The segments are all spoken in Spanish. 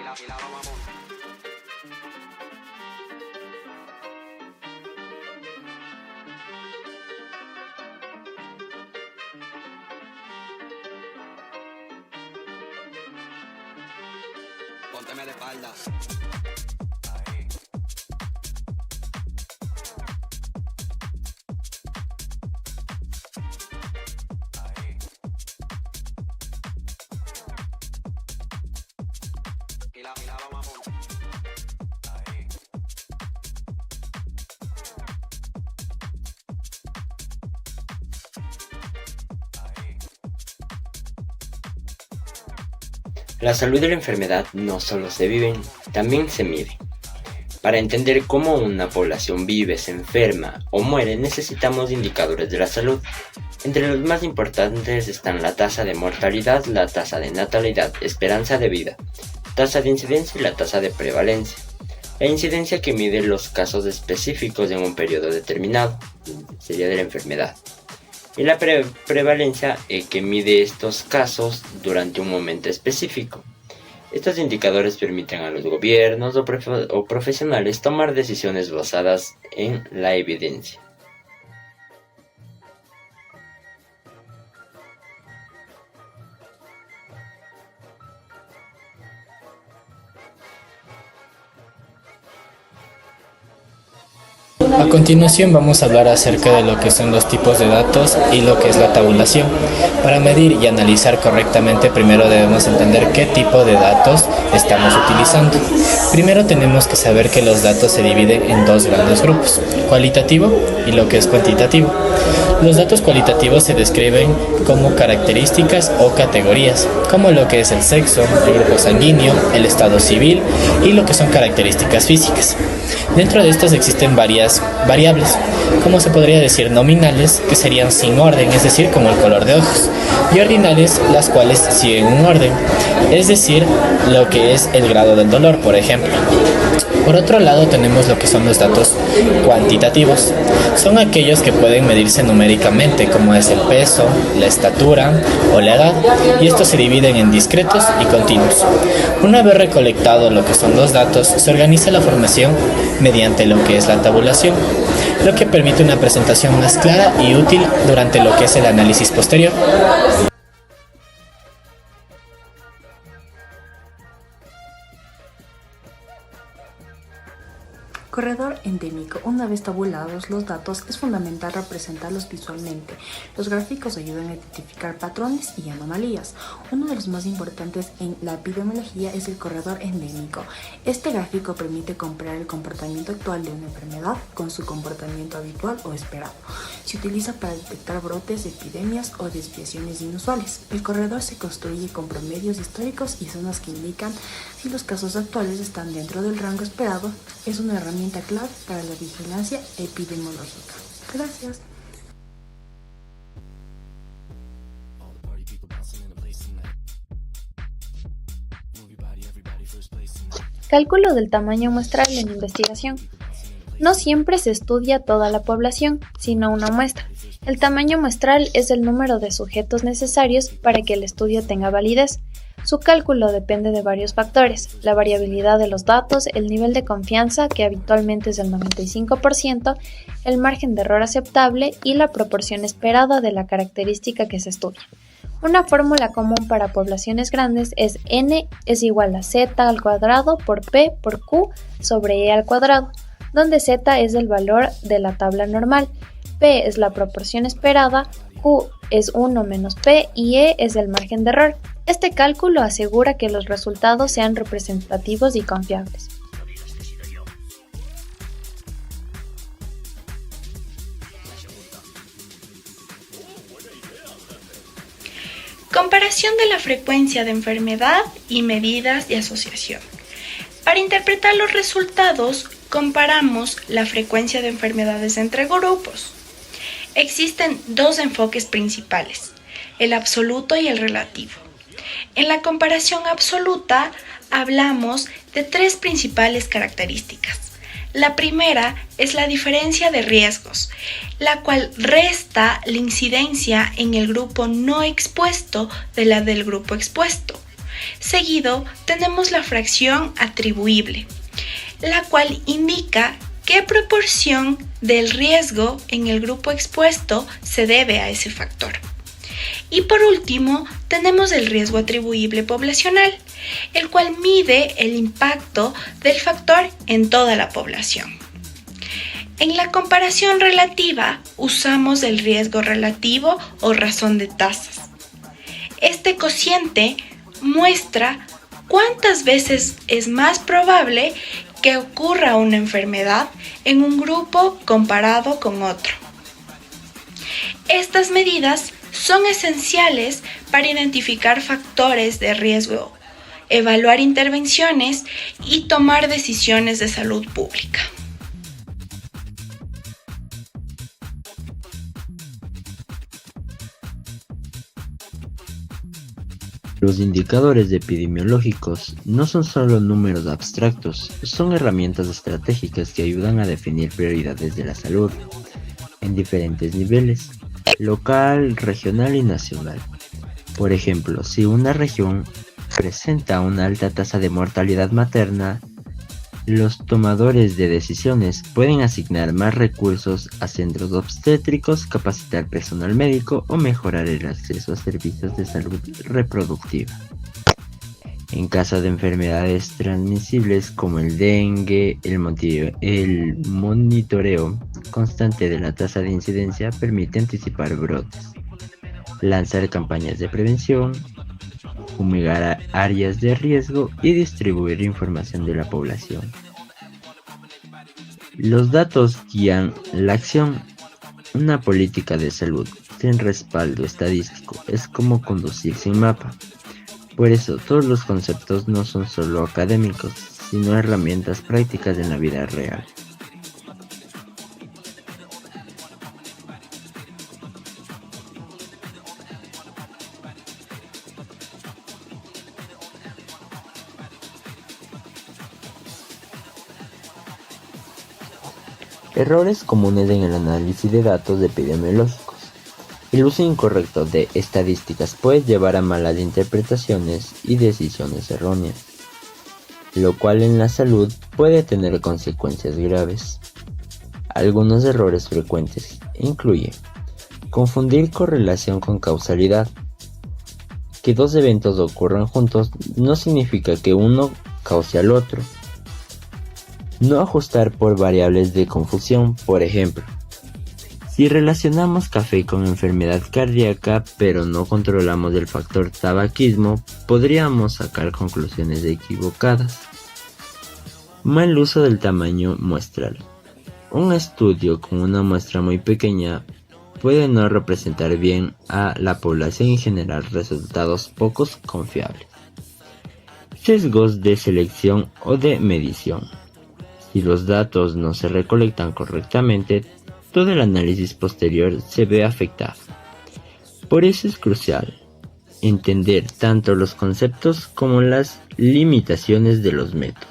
la vamos a montar. Pónteme de espalda. Ahí. Ahí. Y la vamos a montar. Ahí. Ahí. La salud de la enfermedad no solo se vive, también se mide. Para entender cómo una población vive, se enferma o muere, necesitamos indicadores de la salud. Entre los más importantes están la tasa de mortalidad, la tasa de natalidad, esperanza de vida, tasa de incidencia y la tasa de prevalencia. La incidencia que mide los casos específicos en un periodo determinado, sería de la enfermedad. Y la prevalencia que mide estos casos durante un momento específico. Estos indicadores permiten a los gobiernos o profesionales tomar decisiones basadas en la evidencia. A continuación vamos a hablar acerca de lo que son los tipos de datos y lo que es la tabulación. Para medir y analizar correctamente, primero debemos entender qué tipo de datos estamos utilizando. Primero tenemos que saber que los datos se dividen en dos grandes grupos, cualitativo y lo que es cuantitativo. Los datos cualitativos se describen como características o categorías, como lo que es el sexo, el grupo sanguíneo, el estado civil y lo que son características físicas. Dentro de estas existen varias variables, como se podría decir nominales, que serían sin orden, es decir, como el color de ojos, y ordinales, las cuales siguen un orden, es decir, lo que es el grado del dolor, por ejemplo. Por otro lado tenemos lo que son los datos cuantitativos. Son aquellos que pueden medirse numéricamente, como es el peso, la estatura o la edad, y estos se dividen en discretos y continuos. Una vez recolectado lo que son los datos, se organiza la formación mediante lo que es la tabulación, lo que permite una presentación más clara y útil durante lo que es el análisis posterior. Corredor endémico. Una vez tabulados los datos, es fundamental representarlos visualmente. Los gráficos ayudan a identificar patrones y anomalías. Uno de los más importantes en la epidemiología es el corredor endémico. Este gráfico permite comparar el comportamiento actual de una enfermedad con su comportamiento habitual o esperado. Se utiliza para detectar brotes, epidemias o desviaciones inusuales. El corredor se construye con promedios históricos y zonas que indican si los casos actuales están dentro del rango esperado. Es una herramienta clave para la vigilancia epidemiológica. Gracias. Cálculo del tamaño muestral en investigación. No siempre se estudia toda la población, sino una muestra. El tamaño muestral es el número de sujetos necesarios para que el estudio tenga validez. Su cálculo depende de varios factores: la variabilidad de los datos, el nivel de confianza, que habitualmente es del 95%, el margen de error aceptable y la proporción esperada de la característica que se estudia. Una fórmula común para poblaciones grandes es n es igual a z al cuadrado por p por q sobre e al cuadrado, donde z es el valor de la tabla normal, p es la proporción esperada, q es 1 menos p y e es el margen de error. Este cálculo asegura que los resultados sean representativos y confiables. Comparación de la frecuencia de enfermedad y medidas de asociación. Para interpretar los resultados, comparamos la frecuencia de enfermedades entre grupos. Existen dos enfoques principales, el absoluto y el relativo. En la comparación absoluta, hablamos de tres principales características. La primera es la diferencia de riesgos, la cual resta la incidencia en el grupo no expuesto de la del grupo expuesto. Seguido tenemos la fracción atribuible, la cual indica qué proporción del riesgo en el grupo expuesto se debe a ese factor. Y por último, tenemos el riesgo atribuible poblacional, el cual mide el impacto del factor en toda la población. En la comparación relativa, usamos el riesgo relativo o razón de tasas. Este cociente muestra cuántas veces es más probable que ocurra una enfermedad en un grupo comparado con otro. Estas medidas son esenciales para identificar factores de riesgo, evaluar intervenciones y tomar decisiones de salud pública. Los indicadores epidemiológicos no son solo números abstractos, son herramientas estratégicas que ayudan a definir prioridades de la salud en diferentes niveles, local, regional y nacional. Por ejemplo, si una región presenta una alta tasa de mortalidad materna, los tomadores de decisiones pueden asignar más recursos a centros obstétricos, capacitar personal médico o mejorar el acceso a servicios de salud reproductiva. En caso de enfermedades transmisibles como el dengue, el monitoreo constante de la tasa de incidencia permite anticipar brotes, lanzar campañas de prevención, fumigar áreas de riesgo y distribuir información de la población. Los datos guían la acción. Una política de salud sin respaldo estadístico es como conducir sin mapa. Por eso, todos los conceptos no son solo académicos, sino herramientas prácticas en la vida real. Errores comunes en el análisis de datos epidemiológicos. El uso incorrecto de estadísticas puede llevar a malas interpretaciones y decisiones erróneas, lo cual en la salud puede tener consecuencias graves. Algunos errores frecuentes incluyen confundir correlación con causalidad. Que dos eventos ocurran juntos no significa que uno cause al otro. No ajustar por variables de confusión, por ejemplo. Si relacionamos café con enfermedad cardíaca pero no controlamos el factor tabaquismo, podríamos sacar conclusiones equivocadas. Mal uso del tamaño muestral. Un estudio con una muestra muy pequeña puede no representar bien a la población y generar resultados poco confiables. Sesgos de selección o de medición. Si los datos no se recolectan correctamente, todo el análisis posterior se ve afectado. Por eso es crucial entender tanto los conceptos como las limitaciones de los métodos.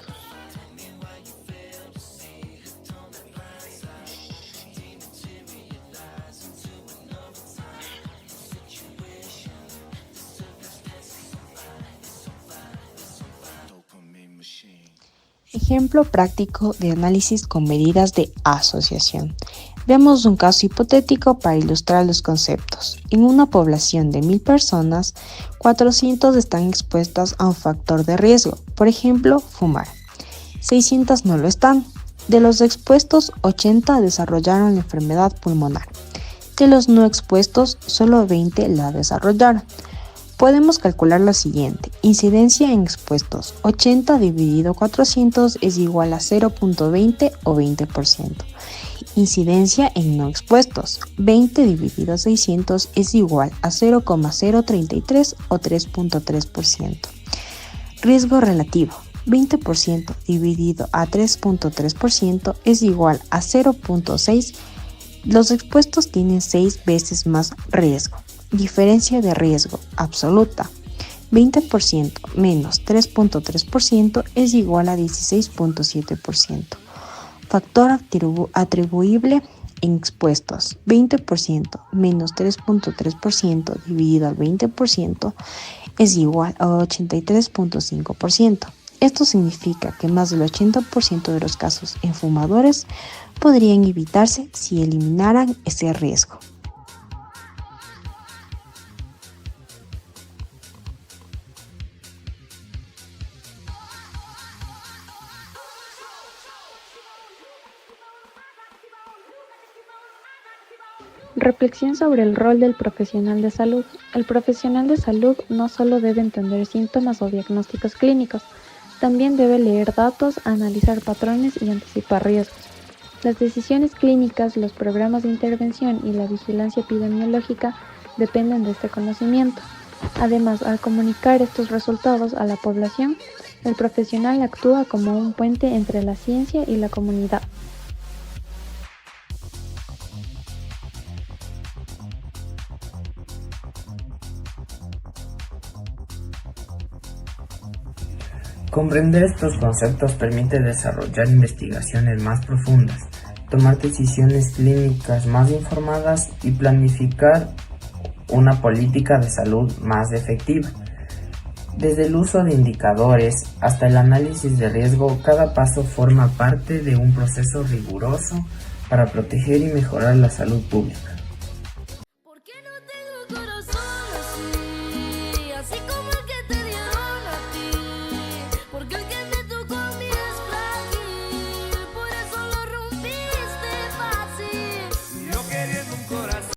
Ejemplo práctico de análisis con medidas de asociación. Veamos un caso hipotético para ilustrar los conceptos. En una población de 1000 personas, 400 están expuestas a un factor de riesgo, por ejemplo, fumar. 600 no lo están. De los expuestos, 80 desarrollaron la enfermedad pulmonar. De los no expuestos, solo 20 la desarrollaron. Podemos calcular lo siguiente: incidencia en expuestos, 80 dividido 400 es igual a 0.20 o 20%. Incidencia en no expuestos, 20 dividido 600 es igual a 0,033 o 3.3%. Riesgo relativo, 20% dividido a 3.3% es igual a 0.6. Los expuestos tienen 6 veces más riesgo. Diferencia de riesgo absoluta, 20% menos 3.3% es igual a 16.7%. Factor atribuible en expuestos, 20% menos 3.3% dividido al 20% es igual a 83.5%. Esto significa que más del 80% de los casos en fumadores podrían evitarse si eliminaran ese riesgo. Reflexión sobre el rol del profesional de salud. El profesional de salud no solo debe entender síntomas o diagnósticos clínicos, también debe leer datos, analizar patrones y anticipar riesgos. Las decisiones clínicas, los programas de intervención y la vigilancia epidemiológica dependen de este conocimiento. Además, al comunicar estos resultados a la población, el profesional actúa como un puente entre la ciencia y la comunidad. Comprender estos conceptos permite desarrollar investigaciones más profundas, tomar decisiones clínicas más informadas y planificar una política de salud más efectiva. Desde el uso de indicadores hasta el análisis de riesgo, cada paso forma parte de un proceso riguroso para proteger y mejorar la salud pública.